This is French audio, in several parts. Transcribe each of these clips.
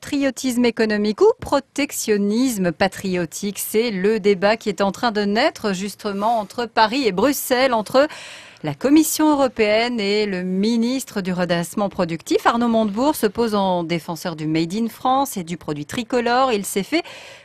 Patriotisme économique ou protectionnisme patriotique, c'est le débat qui est en train de naître justement entre Paris et Bruxelles, entre la Commission européenne et le ministre du redressement productif. Arnaud Montebourg se pose en défenseur du Made in France et du produit tricolore. Il s'est fait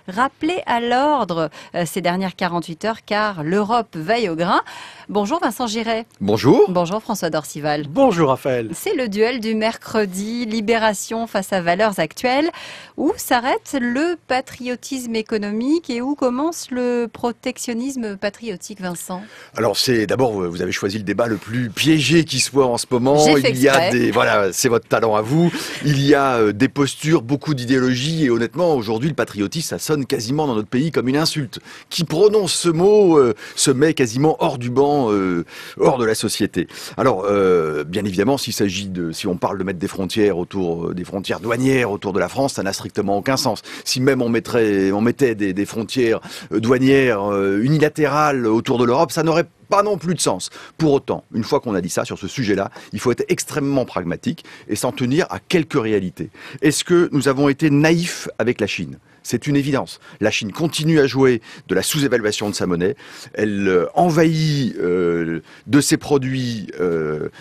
rappeler à l'ordre ces dernières 48 heures car l'Europe veille au grain. Bonjour Vincent Giret. Bonjour. Bonjour François Dorcival. Bonjour Raphaël. C'est le duel du mercredi, libération face à valeurs actuelles. Où s'arrête le patriotisme économique et où commence le protectionnisme patriotique, Vincent? Alors d'abord, vous avez choisi le débat le plus piégé qui soit en ce moment. Il y a voilà, c'est votre talent à vous. Il y a des postures, beaucoup d'idéologies et honnêtement, aujourd'hui, le patriotisme, ça sonne quasiment dans notre pays comme une insulte. Qui prononce ce mot se met quasiment hors du banc, hors de la société. Alors, bien évidemment, si on parle de mettre des frontières autour, des frontières douanières autour de la France, ça n'a strictement aucun sens. Si même on mettait des frontières douanières unilatérales autour de l'Europe, ça n'aurait pas non plus de sens. Pour autant, une fois qu'on a dit ça sur ce sujet-là, il faut être extrêmement pragmatique et s'en tenir à quelques réalités. Est-ce que nous avons été naïfs avec la Chine ? C'est une évidence. La Chine continue à jouer de la sous-évaluation de sa monnaie. Elle envahit de ses produits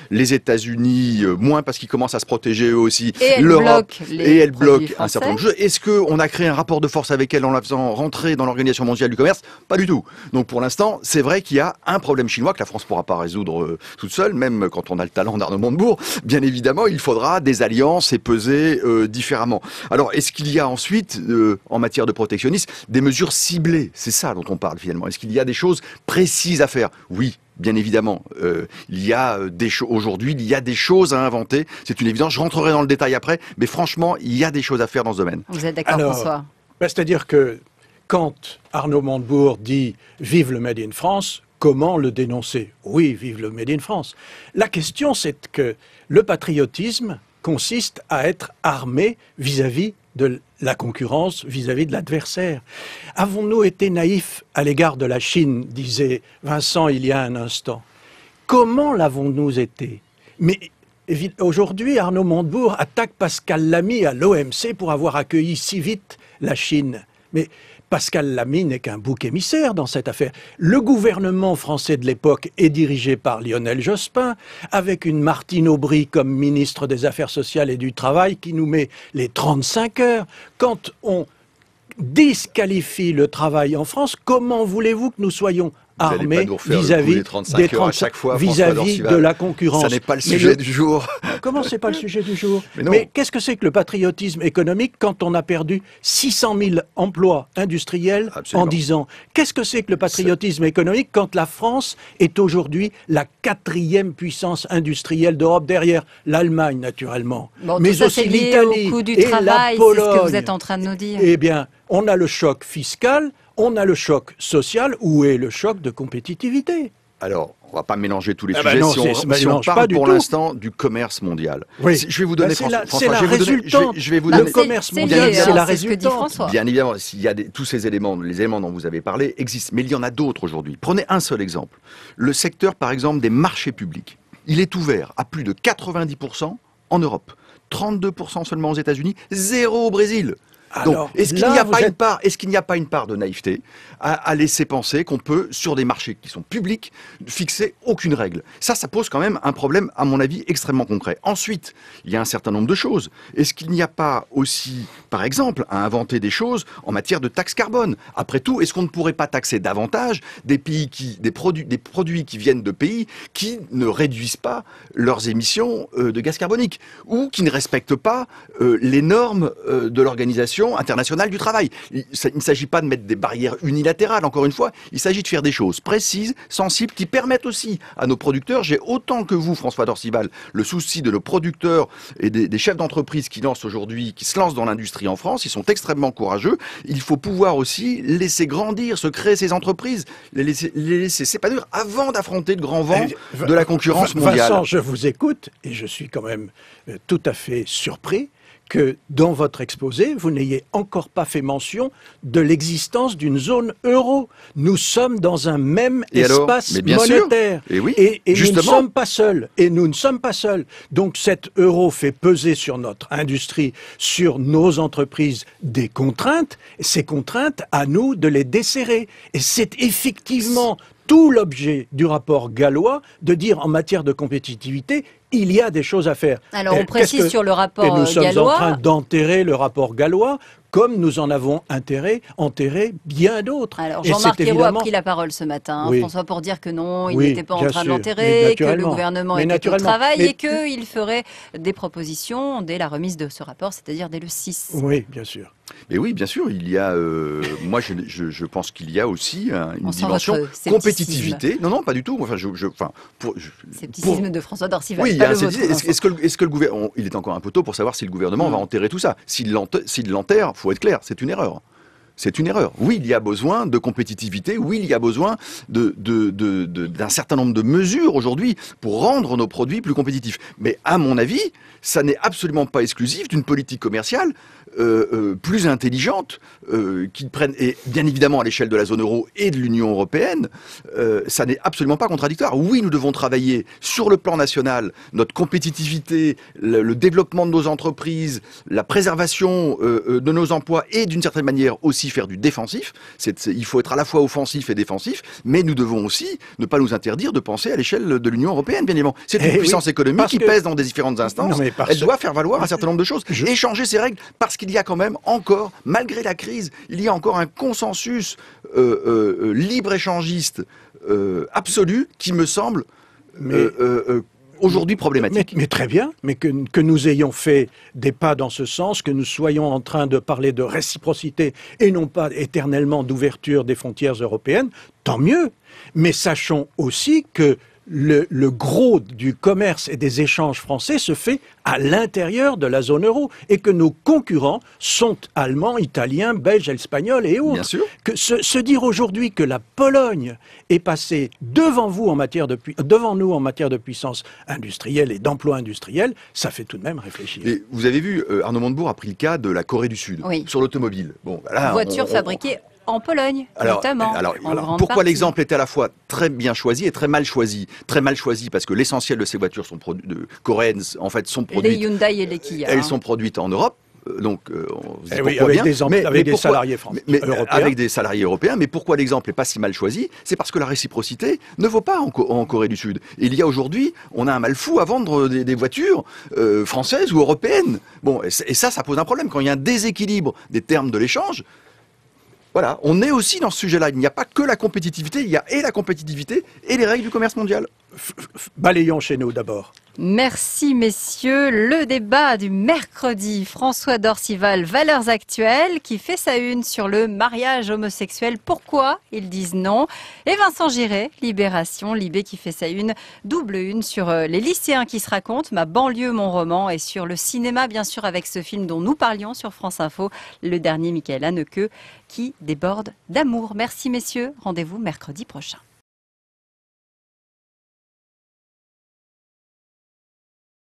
les États-Unis, moins parce qu'ils commencent à se protéger eux aussi, l'Europe, et elle bloque un certain nombre de jeux. Est-ce qu'on a créé un rapport de force avec elle en la faisant rentrer dans l'Organisation mondiale du commerce? Pas du tout. Donc pour l'instant, c'est vrai qu'il y a un problème chinois que la France ne pourra pas résoudre toute seule, même quand on a le talent d'Arnaud Montebourg. Bien évidemment, il faudra des alliances et peser différemment. Alors, est-ce qu'il y a ensuite en matière de protectionnisme, des mesures ciblées? C'est ça dont on parle finalement. Est-ce qu'il y a des choses précises à faire? Oui. Bien évidemment, il y a aujourd'hui, il y a des choses à inventer. C'est une évidence. Je rentrerai dans le détail après, mais franchement, il y a des choses à faire dans ce domaine. Vous êtes d'accord, François? C'est-à-dire que quand Arnaud Montebourg dit « Vive le Made in France », comment le dénoncer? Oui, vive le Made in France. La question, c'est que le patriotisme consiste à être armé vis-à-vis de la concurrence, vis-à-vis de l'adversaire. Avons-nous été naïfs à l'égard de la Chine, disait Vincent il y a un instant? Comment l'avons-nous été? Mais aujourd'hui, Arnaud Montebourg attaque Pascal Lamy à l'OMC pour avoir accueilli si vite la Chine. Mais Pascal Lamy n'est qu'un bouc émissaire dans cette affaire. Le gouvernement français de l'époque est dirigé par Lionel Jospin, avec une Martine Aubry comme ministre des Affaires sociales et du Travail qui nous met les 35 heures. Quand on disqualifie le travail en France, comment voulez-vous que nous soyons armés vis-à-vis des 35 heures, vis-à-vis de la concurrence? Ça n'est pas le sujet du jour. Comment c'est pas le sujet du jour? Mais qu'est-ce que c'est que le patriotisme économique quand on a perdu 600 000 emplois industriels en 10 ans? Qu'est-ce que c'est que le patriotisme économique quand la France est aujourd'hui la 4e puissance industrielle d'Europe, derrière l'Allemagne naturellement, mais aussi l'Italie et la Pologne? C'est ce que vous êtes en train de nous dire. Eh bien, on a le choc fiscal, on a le choc social. Où est le choc de compétitivité? Alors, on ne va pas mélanger tous les sujets. Si on parle pour l'instant du commerce mondial. Oui. Je vais vous donner, c'est la résultante. Le commerce mondial, c'est la résultante. Bien évidemment, s'il y a tous ces éléments, les éléments dont vous avez parlé existent. Mais il y en a d'autres aujourd'hui. Prenez un seul exemple. Le secteur, par exemple, des marchés publics. Il est ouvert à plus de 90% en Europe. 32% seulement aux États-Unis, 0 au Brésil. Donc, est-ce qu'il n'y a pas une part de naïveté à laisser penser qu'on peut, sur des marchés qui sont publics, fixer aucune règle? Ça pose quand même un problème, à mon avis, extrêmement concret. Ensuite, il y a un certain nombre de choses. Est-ce qu'il n'y a pas aussi, par exemple, à inventer des choses en matière de taxe carbone? Après tout, est-ce qu'on ne pourrait pas taxer davantage des produits qui viennent de pays qui ne réduisent pas leurs émissions de gaz carbonique ou qui ne respectent pas les normes de l'organisation internationale du travail? Il ne s'agit pas de mettre des barrières unilatérales, encore une fois, il s'agit de faire des choses précises, sensibles, qui permettent aussi à nos producteurs, j'ai autant que vous, François Dorcival, le souci de nos producteurs et des chefs d'entreprise qui se lancent dans l'industrie en France, ils sont extrêmement courageux, il faut pouvoir aussi laisser grandir, se créer ces entreprises, les laisser s'épanouir avant d'affronter de grands vents de la concurrence mondiale. Vincent, je vous écoute et je suis quand même tout à fait surpris que dans votre exposé, vous n'ayez encore pas fait mention de l'existence d'une zone euro. Nous sommes dans un même espace monétaire. Et oui, et nous ne sommes pas seuls. Et nous ne sommes pas seuls. Donc cet euro fait peser sur notre industrie, sur nos entreprises, des contraintes. Et ces contraintes, à nous de les desserrer. Et c'est effectivement tout l'objet du rapport gallois de dire en matière de compétitivité, il y a des choses à faire. Alors on précise sur le rapport gallois... Et nous sommes en train d'enterrer le rapport gallois, comme nous en avons enterré bien d'autres. Alors Jean-Marc Ayrault a pris la parole ce matin, oui. François, pour dire que non, il oui, n'était pas en train de l'enterrer, que le gouvernement était au travail mais... et qu'il ferait des propositions dès la remise de ce rapport, c'est-à-dire dès le 6. Oui, bien sûr. Mais oui, bien sûr, il y a. Moi, je pense qu'il y a aussi une dimension compétitivité. Non, pas du tout. Enfin, scepticisme de François Dorcival. Oui, il y a un scepticisme. Est-ce que le gouvernement. Il est encore un peu tôt pour savoir si le gouvernement va enterrer tout ça. S'il l'enterre, faut être clair, c'est une erreur. C'est une erreur. Oui, il y a besoin de compétitivité. Oui, il y a besoin d'un certain nombre de mesures aujourd'hui pour rendre nos produits plus compétitifs. Mais à mon avis, ça n'est absolument pas exclusif d'une politique commerciale plus intelligente, qui prenne, et bien évidemment à l'échelle de la zone euro et de l'Union européenne, ça n'est absolument pas contradictoire. Oui, nous devons travailler sur le plan national, notre compétitivité, le développement de nos entreprises, la préservation de nos emplois et d'une certaine manière aussi faire du défensif. Il faut être à la fois offensif et défensif, mais nous devons aussi ne pas nous interdire de penser à l'échelle de l'Union européenne, bien évidemment. C'est une puissance économique qui pèse dans des différentes instances. Elle doit faire valoir un certain nombre de choses et changer ses règles, parce qu'il y a quand même encore, malgré la crise, il y a encore un consensus libre-échangiste absolu qui me semble aujourd'hui problématique. Mais très bien, mais que nous ayons fait des pas dans ce sens, que nous soyons en train de parler de réciprocité et non pas éternellement d'ouverture des frontières européennes, tant mieux. Mais sachons aussi que le gros du commerce et des échanges français se fait à l'intérieur de la zone euro et que nos concurrents sont allemands, italiens, belges, espagnols et autres. Bien sûr. Que se dire aujourd'hui que la Pologne est passée devant nous en matière de puissance industrielle et d'emploi industriel, ça fait tout de même réfléchir. Et vous avez vu, Arnaud Montebourg a pris le cas de la Corée du Sud sur l'automobile. Bon, là, voiture fabriquée en Pologne, notamment. Pourquoi l'exemple était à la fois très bien choisi et très mal choisi? Très mal choisi parce que l'essentiel de ces voitures coréennes, en fait, sont produites. Les Hyundai et les Kia. Elles sont produites en Europe. Donc, avec des salariés français, européens. Avec des salariés européens. Mais pourquoi l'exemple n'est pas si mal choisi? C'est parce que la réciprocité ne vaut pas en Corée du Sud. Et il y a aujourd'hui, on a un mal fou à vendre des voitures françaises ou européennes. Bon, et ça pose un problème. Quand il y a un déséquilibre des termes de l'échange, voilà, on est aussi dans ce sujet-là. Il n'y a pas que la compétitivité, il y a et la compétitivité et les règles du commerce mondial. Balayons chez nous d'abord. Merci messieurs. Le débat du mercredi, François Dorcival, Valeurs Actuelles, qui fait sa une sur le mariage homosexuel. Pourquoi ils disent non? Et Vincent Giré, Libération, Libé, qui fait sa une, double une sur les lycéens qui se racontent, Ma banlieue, mon roman, et sur le cinéma, bien sûr, avec ce film dont nous parlions sur France Info, le dernier Michael Haneke, qui déborde d'amour. Merci messieurs, rendez-vous mercredi prochain.